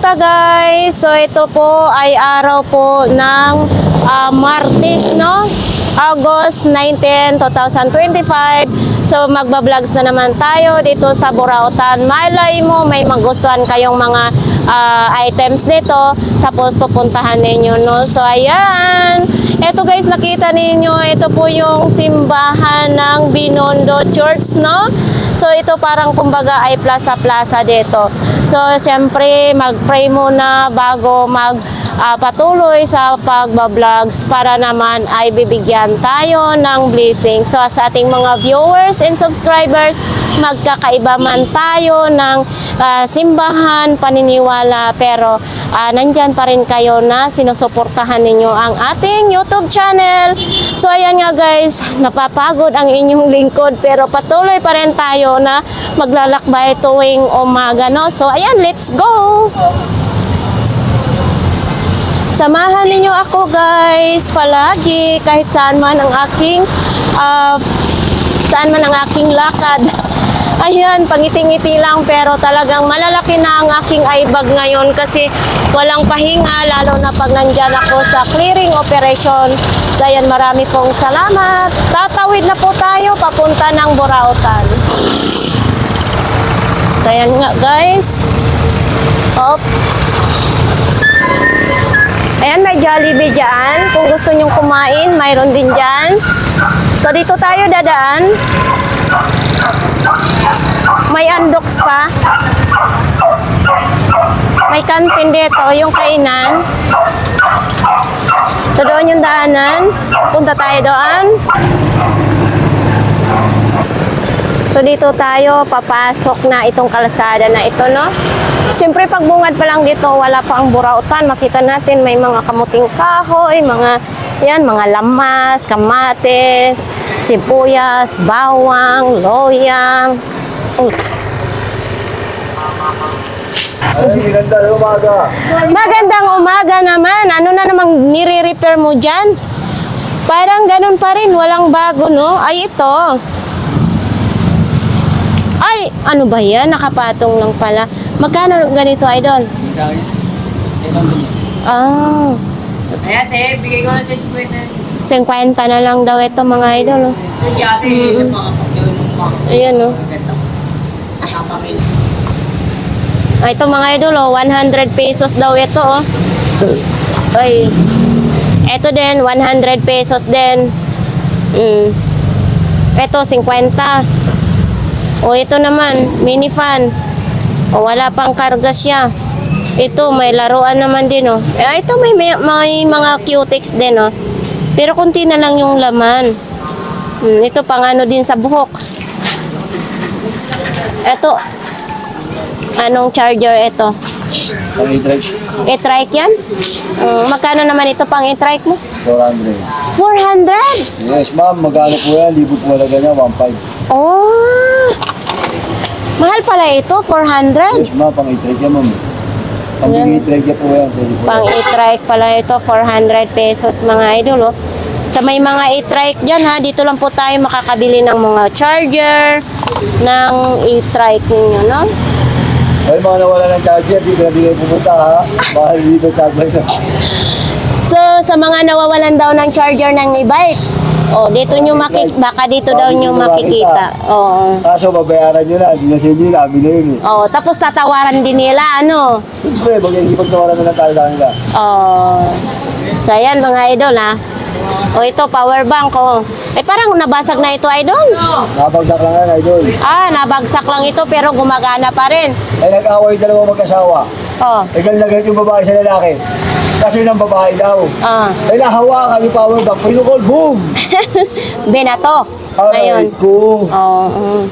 kamusta guys? So ito po ay araw po ng Martes, no? August 19, 2025. So magba-vlogs na naman tayo dito sa Burautan. Malay mo may magustuhan kayong mga items dito, tapos pupuntahan ninyo, no? So ayan, ito guys, nakita ninyo, ito po yung simbahan ng Binondo Church, no? So ito parang kumbaga ay plaza-plaza dito. So siyempre mag-pray muna bago patuloy sa pagba-vlogs para naman ay bibigyan tayo ng blessing. So sa ating mga viewers and subscribers, magkakaiba man tayo ng simbahan, paniniwala, pero nandyan pa rin kayo na sinusuportahan ninyo ang ating YouTube channel. So ayan nga guys, napapagod ang inyong lingkod pero patuloy pa rin tayo na maglalakbay tuwing umaga, no? So ayan, let's go! Samahan ninyo ako guys palagi kahit saan man ang aking lakad. Ayan, pangiti-ngiti lang pero talagang malalaki na ang aking eyebag ngayon kasi walang pahinga, lalo na pag nandyan ako sa clearing operation. So ayan, marami pong salamat. Tatawid na po tayo papunta ng Burautan. So ayan nga guys. Hop. Ayan, may Jollibee dyan. Kung gusto nyong kumain, mayroon din dyan. So, dito tayo dadaan. May Andox pa. May kantin dito, yung kainan. So, doon yung daanan. Punta tayo doon. So, dito tayo papasok na itong kalsada na ito, no? Siyempre, pagbungad pa lang dito, wala pa ang Burautan. Makita natin may mga kamuting kahoy, mga lamas, kamates, sibuyas, bawang, loyang. Magandang umaga. Magandang umaga naman. Ano na namang nire-repair mo dyan? Parang ganun pa rin, walang bago, no? Ay, ito. Ay, ano ba yan? Nakapatong lang pala. Magkano ganito, idol? Ah. Ay ate, bigay ko na sa 50. 50 na lang daw ito mga idol. Oh. Si ate, Ayan, oh. Ito mga idol, oh, 100 pesos daw ito, oh. Ay. Ito din, 100 pesos din. Ito, 50. O, ito naman, mini fan. O, wala pang karga siya. Ito, may laruan naman din, oh. Ito, may mga cutex din, oh. Pero konti na lang yung laman. Ito, pang ano din sa buhok. Ito, anong charger ito? Pang e-trike. E-trike yan? Magkano naman ito pang e-trike mo? 400. 400? Yes, ma'am. Magkano po yan? Libo po talaga niya. 1.5. Oh! Mahal pala ito, 400? Yes, ma'am. Pang e-trike yan, ma'am. Pang e-trike yan po yan. Pang e-trike pala ito, 400 pesos mga idol, oh. Sa may mga e-trike dyan, ha, dito lang po tayo makakabili ng mga charger ng e-trike ninyo, no? Ay, mga nawala ng charger. Dito na kayo pupunta, ha? Bahal dito charger na. So, sa mga nawawalan daw ng charger ng e-bike, oh, dito nyo baka dito daw nyo makikita. Oo. Kaso, babayaran nyo na. Hindi na sa inyo, kami na yun, eh. Oh, tapos tatawaran din nila, ano? Siyempre, mag-iipag-tawaran na lang tayo sa kanila. Oh. So, ayan mga idol, ha. O, ito, power bank, oh. Parang nabasag na ito, idol. Napagdak lang yan, idol. Nabagsak lang ito, pero gumagana pa rin. Ay, nag-away dalawang mag-asawa. Oh. Ay, galit yung babae sa lalaki. Kasi ng babae daw. Ay, nahawakan yung power bank. Pinukol, boom! Benato. Aray ko. Oo.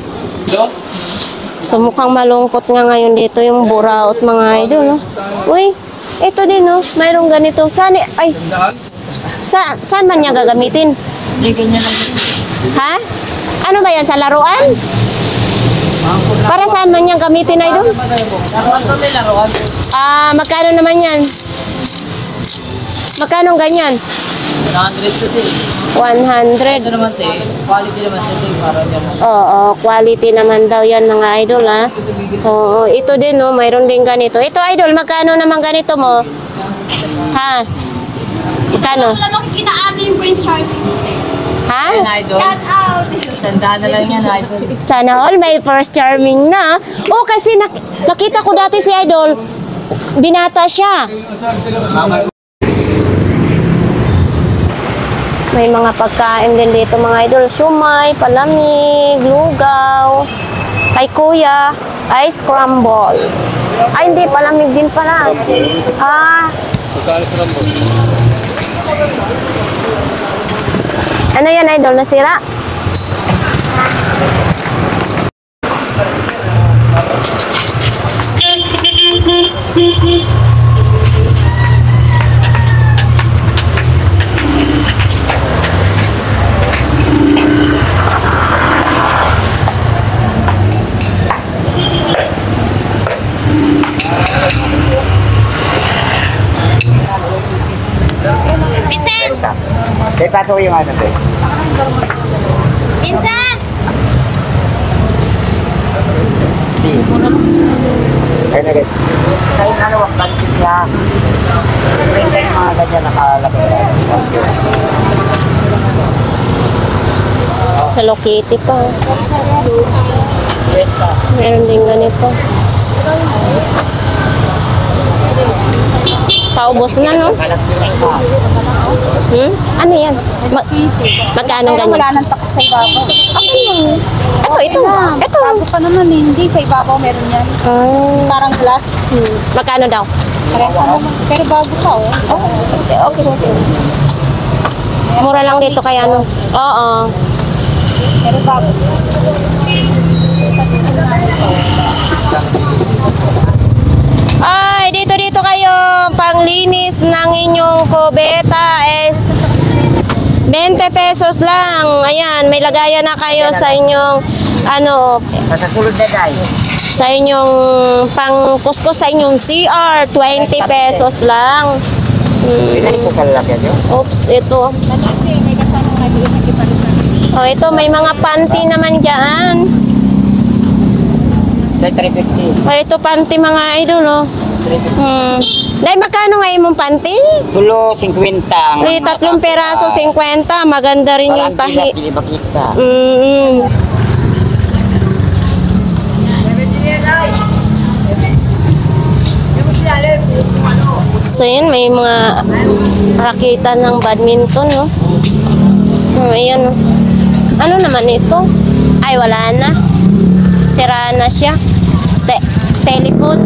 So, mukhang malungkot nga ngayon dito yung Buraut, mga idol, no? Uy, ito din, no? Mayroong ganito. Saan man niya gagamitin? Ha? Ano ba yan? Sa laruan? Para saan man niya gamitin, idol? Magkano naman yan? Magkano ganyan? 100 ko din. 100. Ito naman te, quality naman ito para dyan. Oo, quality naman daw yan mga idol ha. Oo, ito din no, mayroon din ganito. Ito idol, magkano naman ganito mo? Ha? Magkano? Wala makikita ate yung Prince Charming. Ha? Ayan, idol. Shout out! Sandaan na lang yan, idol. Sana all may first charming na. Oh, kasi nakita ko dati si idol, binata siya. May mga pagkain din dito mga idol. Siumay, palamig, lugaw. Kay kuya, ice crumble. Ay, hindi, palamig din pala. Ah. Ano yan idol, nasira? Vincent! Eh, pasok yung ano ko. Vincent! Kaya na guys. Kaya ano, waktan siya. Kaya kayo mga ganyan nakalapit. Hello Kitty pa. Meron din ganito. Paubos na, no? Hmm? Ano yan? Magkano ganyan? Wala nang takot sa ibabaw. Okay lang. Ito. Bago pa naman eh. Hindi, sa ibabaw meron yan. Parang glass. Magkano daw? Pareho naman. Pero bago pa oh. Okay. Mura lang dito kaya ano? Oo. Pero bago. Ay, dito kayo. Panglinis ng inyong kubeta is 20 pesos lang. Ayan, may lagayan na kayo sa inyong ano, Masasulod na guys. sa inyong pangkuskus sa inyong CR, 20 pesos lang. Pinalik ko sa lalakyan nyo. Oops, ito. Oh, ito may mga panty naman diyan. Sa 350. Oh, ito panty mga idol, oh. Dahil magkano nga imong panty? Tulo, 50. May 3 peraso, 50. Maganda rin yung tahi. Hindi makita. So yun, may mga raketan ng badminton, no? Ayan, no? Ano naman ito? Ay, wala na. Sira na siya. Telephone.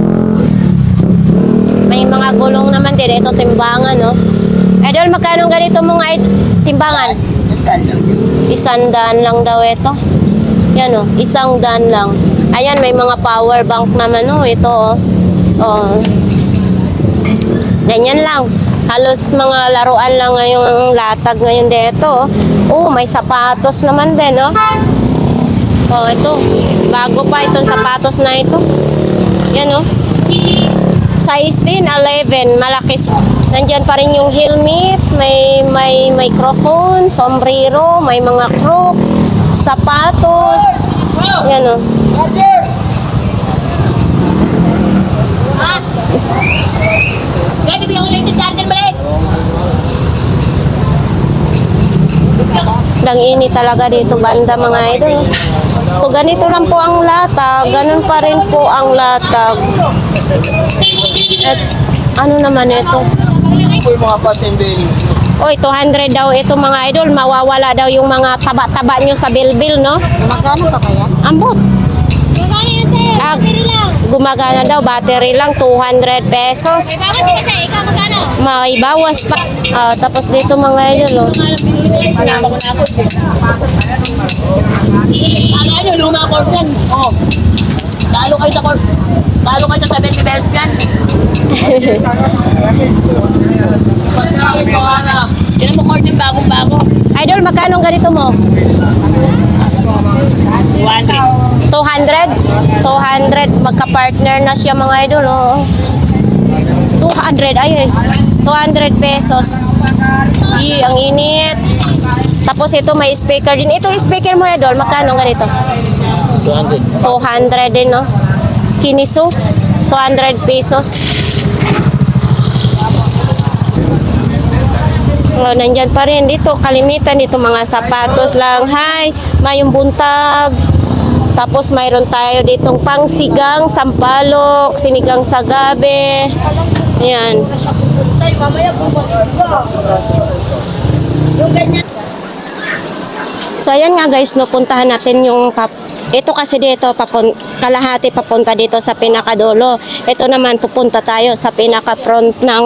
May mga gulong naman din. Ito, timbangan, no? Idol, magkano ganito mong timbangan? 100 lang daw ito. Yan, no? 100 lang. Ayan, may mga power bank naman, no? Ito, oh. Ganyan lang. Halos mga laruan lang ngayong latag ngayon dito. Oh, may sapatos naman din, no? Oh, ito. Bago pa itong sapatos na ito. Yan, no? Size 10, 11. Malaki. Nandyan pa rin yung helmet. May microphone, sombrero, may mga crocs, sapatos. Yan, no? Pwede bigyan ko lang sa charger balik! Dang init talaga dito banda mga idol. So ganito lang po ang latag, ganun pa rin po ang latag. At ano naman ito? Po yung mga pasending. Oy, 200 daw ito mga idol, mawawala daw yung mga taba-taba nyo sa bilbil, no? Magkano pa kaya? Ambot. Magkano yan sir? Battery lang! Gumagana daw, battery lang, 200 pesos. May bawas si kasi, ikaw magkano? May bawas pa. Tapos dito mga idol, oh. Ano, luma court yan. Oh. Talo kayo sa court. Talo kayo sa 70 pesos yan. Yan mo court yung bagong-bago. Idol, magkano ang ganito mo? 200. 200? 200, magka-partner na siya mga idol, oh. 200, ay, 200 pesos. Ang init. Tapos ito may speaker din. Ito speaker mo, Idol. Magkano ganito? 200. 200 din, no? Kiniso. 200 pesos. Oh, nandyan pa rin dito. Kalimitan dito mga sapatos lang. Hi, mayong buntag. Tapos mayroon tayo ditong pangsigang, sampalok, sinigang sa gabi. Ayan. So ayan nga guys, no, puntahan natin yung ito kasi dito kalahati papunta dito sa pinakadulo. Ito naman pupunta tayo sa pinaka-front ng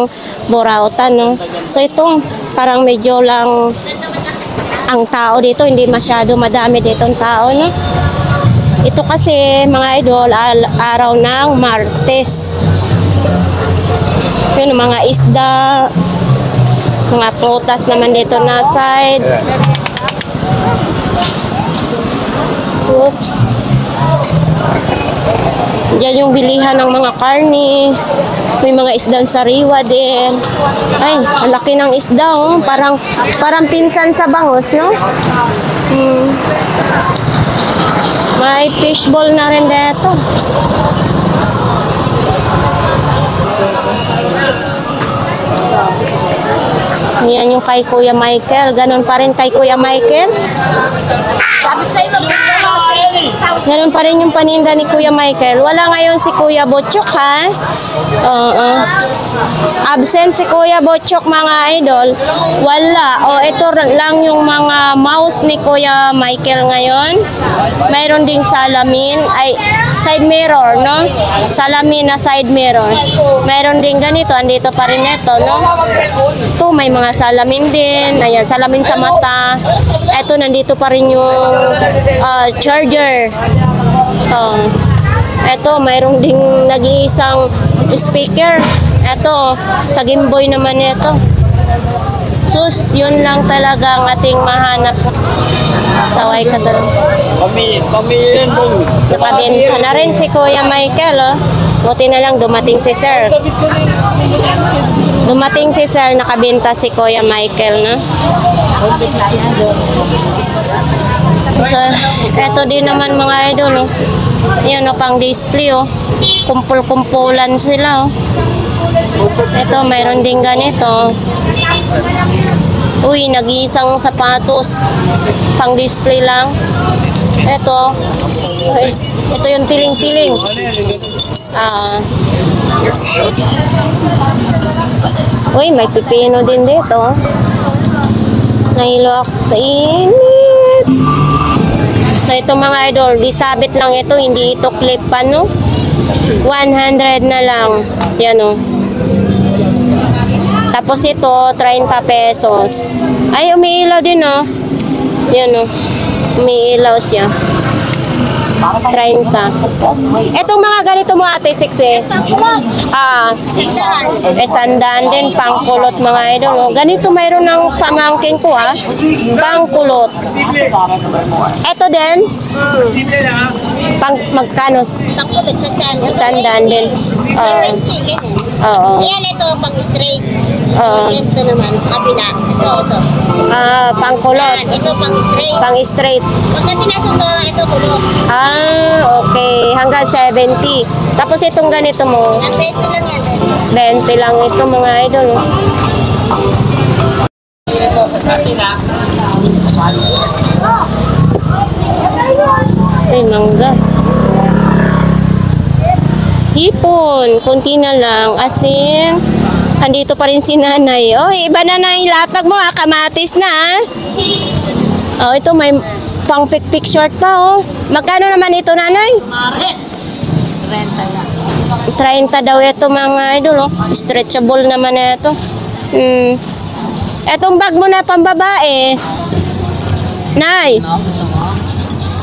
Burautan, no. So ito parang medyo lang ang tao dito, hindi masyado madami dito ang tao, no. Ito kasi mga idol, araw ng Martes. Yun, mga isda, mga prutas naman dito na side. Oops. Diyan yung bilihan ng mga karni. May mga isdang sariwa din. Ay, ang laki ng isda, oh. Parang pinsan sa bangus, no? May fishball na rin dito. Yan yung kay Kuya Michael. Ganon pa rin kay Kuya Michael. Ganon pa rin yung paninda ni Kuya Michael. Wala ngayon si Kuya Botchok, ha? Absent si Kuya Botchok, mga idol. Wala. O, ito lang yung mga mouse ni Kuya Michael ngayon. Mayroon ding salamin. Ay, side mirror, no? Salamin na side mirror. Mayroon din ganito. Andito pa rin ito, no? Ito, may mga salamin din. Ayan, salamin sa mata. Ito, nandito pa rin yung charger. Ito, mayroong ding nag-iisang speaker. Ito, sa Game Boy naman ito. Sus, yun lang talaga ang ating mahanap. Saway ka doon. Pamilya doon. Nakabenta na rin si Kuya Michael, oh. Buti na lang dumating si Sir. Dumating si Sir, nakabenta si Kuya Michael, no? So, eto din naman mga idol, oh. Yan, oh, pang display, oh. Kumpul-kumpulan sila, oh. Ito, mayroon din ganito. Uy, nag-iisang sapatos. Pang display lang. Ito. Uy, ito yung tiling-tiling. Uy, may pipino din dito. Nahilo ako sa init. So, ito mga idol, disabit lang ito. Hindi ito clip pa, no? 100 na lang. Yan, oh. Tapos ito, 30 pesos. Ay, umiilaw din, oh. Yan, oh. Umiilaw siya. 30. Etong mga ganito mo, ate, 6 sandaan din, pangkulot mga idol, oh. Ganito mayroon ng pamangking ko, ha. Pangkulot. Eto din. Magkano? Sandaan din. Oo. Ayan, ito, pang straight. Oo. Ito naman, sa kabila. Ito. Pangkulot. Yan, ito, pang straight. Pang straight. Pagka tinasok to, ito, kulot. Okay. Hanggang 70. Tapos itong ganito mo. Ang 20 lang yan. 20 lang ito mga idol, oh. Ay, mangga. Hipon, konti na lang. Asin, andito pa rin si nanay. Oh, iba na na yung latag mo, ha? Kamatis na, ha? Oh, ito may pang pick short pa, oh. Magkano naman ito, nanay? 30 daw ito mga idol, oh. Stretchable naman na ito. Etong bag mo na pambabae. Nay.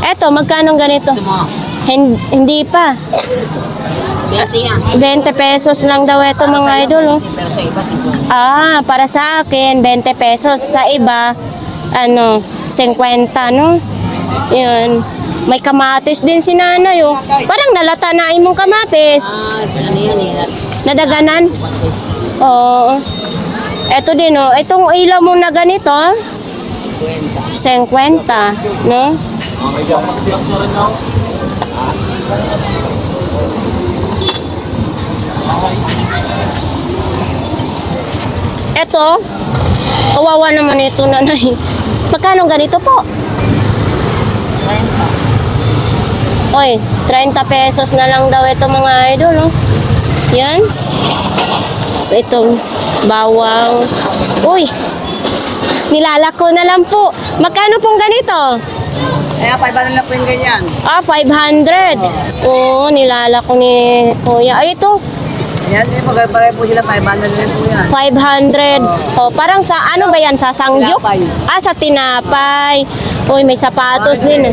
Eto, magkano ganito? Hindi pa. 20 pesos lang daw ito mga idol, oh. Para sa akin, 20 pesos. Sa iba, 50, no? Yun. May kamatis din si nanay, oh. Parang nalata na imong kamatis. Nadaganan? Oo. Ito din, oh. Itong ilaw mo na ganito, 50, no? Ito, kawawa naman ito, nanay. Magkano ganito po? 30. Oy, 30 pesos na lang daw ito mga idol, no? Yan. So, itong bawang. Uy, nilalako na lang po. Magkano pong ganito? Kaya 500 na po yung ganyan. 500. Oo, nilalako ni Kuya. Ay, ito, Yan, pare po sila 500 na po yan. 500. Oh, parang sa ano ba yan? Sa sangyup? Tinapay. Sa tinapay. Uy, may sapatos din.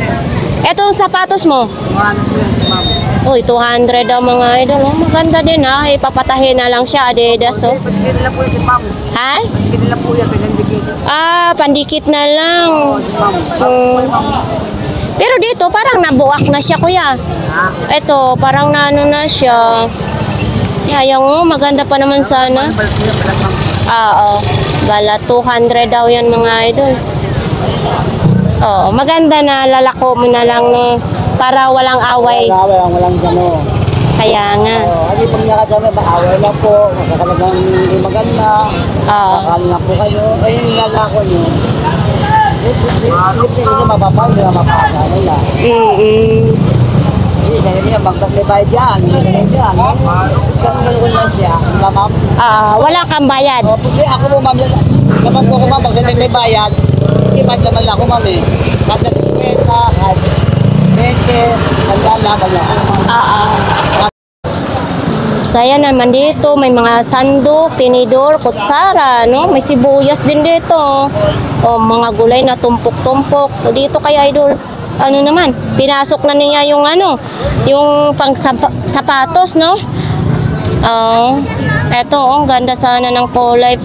Ito, sapatos mo. Ano po yan, ma'am? Uy, 200 daw mga idol. Oh, maganda din ha. Ipapatahin na lang siya, Adidas. Oh. Patigil nila po yan si ma'am. Ha? Patigil nila po yan, pinandikit. Pandikit na lang. Si ma'am. Pero dito, parang nabuak na siya, kuya. Ha? Ito, parang naano na siya. Sayang oh, maganda pa naman sana. Balik po yan, ma'am. Oo. Bala, 200 daw yan mga idol. Oo, maganda na lalako mo na lang no, para walang away. Walang gano. Kaya nga. Kasi pag nakasama, away lang po, makakalagang hindi maganda, Oo. makakala po kayo, ayun yung lalako nyo. Hindi nyo mapapal, hindi mapapasa nila. Hindi, kaya nyo, magkas may bayad yan, ganyan yan. Ganun lang siya, ma'am. Wala kang bayad. Pwede ako po, ma'am, naman po ako, ma'am, pag may bayad, hindi ba't naman lang ako, ma'am, eh. At nag-kwenta, at 20, wala. Saya naman dito, may mga sandok, tinidor, kutsara, no? May sibuyas din dito. O mga gulay na tumpok-tumpok. So dito kay idol, ano naman, pinasok na niya yung ano, yung pang sapatos, no? Eto, ganda sana ng kulay,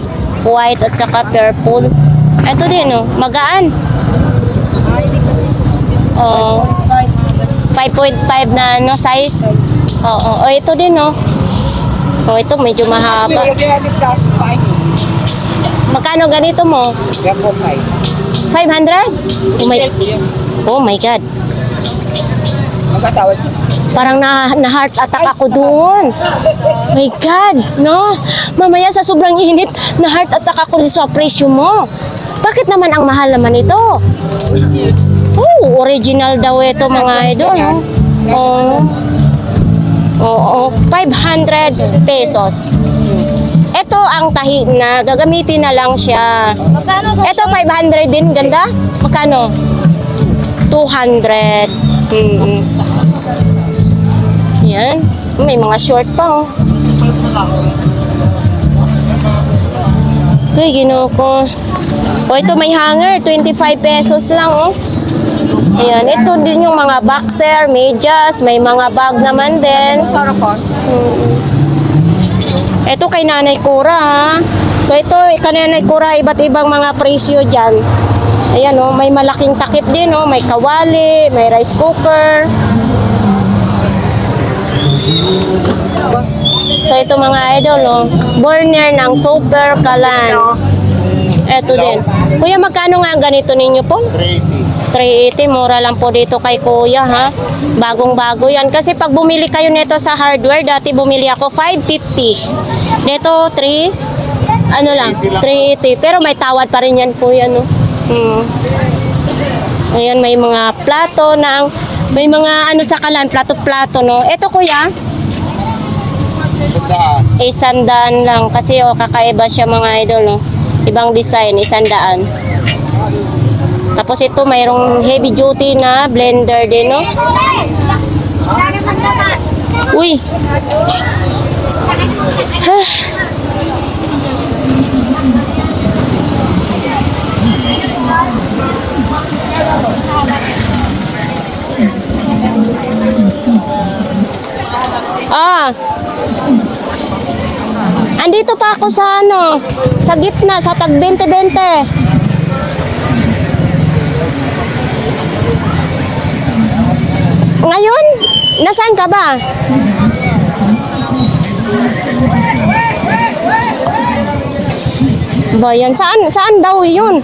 white at saka purple. Eto din, no? Magaan. 5.5 na ano, size. Oo, ito din, no? Ito medyo mahaba. Magkano ganito mo? 500? Oh my God. Magkatawad. Parang na-heart attack ako doon. My God, no? Mamaya sa sobrang init, na-heart attack ako sa presyo mo. Bakit naman ang mahal naman ito? Oh, original daw ito mga idol. Oo, 500 pesos. Ito ang tahi na gagamitin na lang siya. Ito 500 din, ganda. Magkano? 200. Yan. May mga short pa, oh. Uy, ginoko. Ito may hanger, 25 pesos lang, oh. Ayan, ito din yung mga boxer, medyas, may mga bag naman din. Ito kay Nanay Cura, ha. So ito, kay Nanay Cura, iba't ibang mga presyo dyan. Ayan, oh, may malaking takip din, oh. May kawali, may rice cooker. So ito mga idol, oh. Burner ng Super Kalan. Ito din. Kuya, magkano nga ganito ninyo po? 380, mura lang po dito kay Kuya, ha. Bagong-bago yan. Kasi pag bumili kayo nito sa hardware, dati bumili ako 550. Nito 380. Pero may tawad pa rin yan, Kuya, no. Ayan, may mga plato ng, may mga ano sa Kalan, plato-plato, no. Ito, Kuya, 100 lang. Kasi kakaiba siya mga idol, no. Ibang design, 100. Tapos ito mayroong heavy duty na blender din, no? Uy! Andito pa ako sa ano, sa gitna, sa tag 20-20. Ngayon, nasaan ka ba? Bayan, saan daw yun?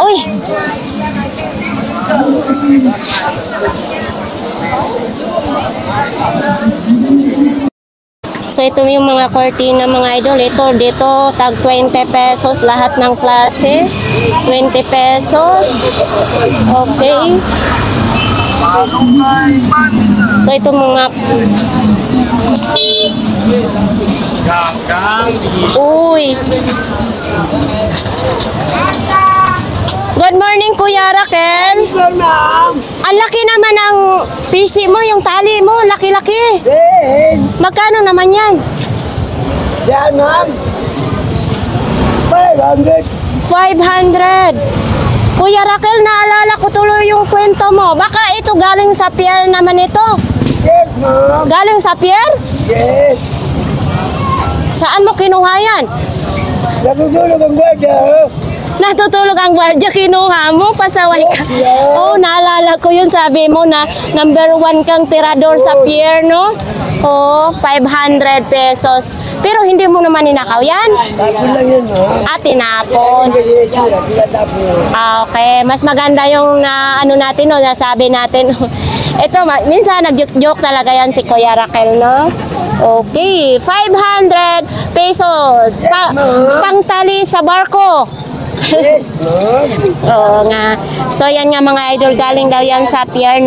Uy! So ito yung mga cortina mga idol. Ito dito tag 20 pesos lahat ng klase. 20 pesos. Okay. So ito mga Uy. Good morning Kuya Raquel. Ang laki naman ang PC mo, yung tali mo, laki-laki. Magkano naman yan? Yan, ma'am. 500. 500. Kuya Raquel, naalala ko tuloy yung kwento mo. Baka ito galing sa pier naman ito. Yes, ma'am. Galing sa pier? Yes. Saan mo kinuha yan? Natutulog ang gwardiya. Natutulog ang gwardiya, kinuha mo, pasaway ka. Oh, naalala ko yun, sabi mo na number 1 kang tirador sa pier, no? Oh, 500 pesos. Pero hindi mo naman ninakaw yan? Tapon lang yan, ma'am. Ah, tinapon. Hindi kasi itsura, sila tapon yan. Ah, okay. Mas maganda yung ano natin, no, nasabi natin. Ito, minsan nag-joke talaga yan si Kuya Raquel, no? Okay, 500 pesos. Pangtali sa barko. Yes, ma'am. Oo nga. So yan nga mga idol, galing daw yan sa pier,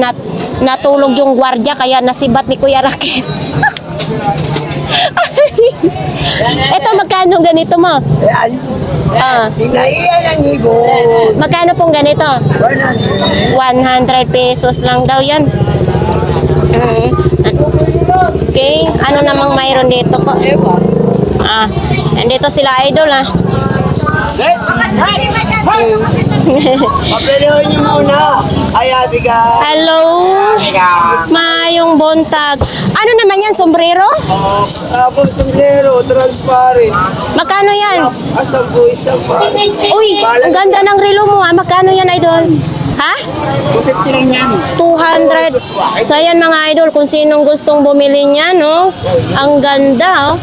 natulog yung gwardiya kaya nasibat ni Kuya Raquel. Ito, magkano ganito mo? Yan. Ah, Tingnan ang ibon. magkano pong ganito? 100. 100 pesos lang daw yan. Okay, ano namang mayroon dito po? Ah, nandito sila idol ah. Papelihon niyo muna. Ay, ate ka. Hello, mayong buntag. Ano naman yan, sombrero? Tapos sombrero, transparent. Magkano yan? Asam po isang pa. Uy, ang ganda ng relo mo ah. Magkano yan idol? Ha? 200. So ayan mga idol, kung sinong gustong bumili niya, no? Ang ganda, oh.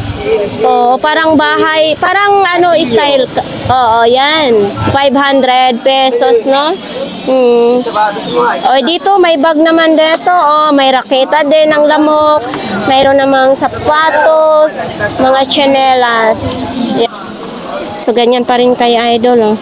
Oh, parang bahay, parang ano style. Oo, yan. 500 pesos, no? Oh, dito may bag naman dito. Oh, may raketa din ng lamok. Mayroon namang sapatos, mga tsinelas. Yan. So ganyan pa rin kay idol, oh.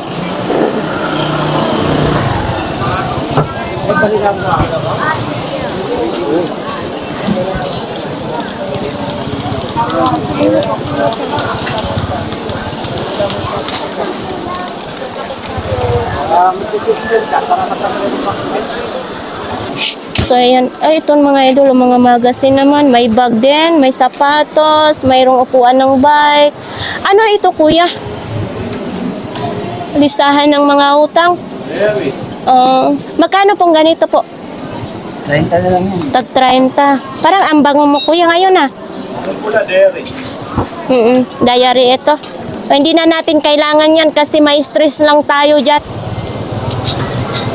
So ayan, ay itong mga idol, mga magazine naman, may bag din, may sapatos, mayroong upuan ng bike. Ano ito kuya? Listahan ng mga utang? Magkano pong ganito po? 30 na lang yan. Tag 30. Parang ang bango mo kuya ngayon ah. Diary ito. O, hindi na natin kailangan yan kasi may stress lang tayo dyan.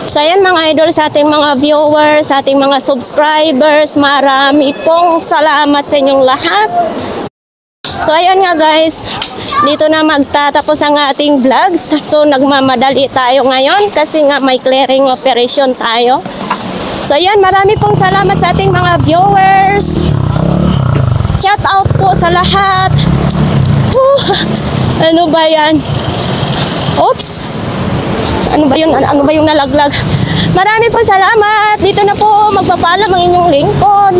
So ayan mga idol, sa ating mga viewers, sa ating mga subscribers, marami pong salamat sa inyong lahat. So ayan nga guys, dito na magtatapos ang ating vlogs. So nagmamadali tayo ngayon kasi nga may clearing operation tayo. So ayan, marami pong salamat sa ating mga viewers. Shout out po sa lahat. Ano ba yan? Oops! Ano ba yun? Ano ba yung nalaglag? Marami pong salamat. Dito na po magpapaalam ang inyong lingkod.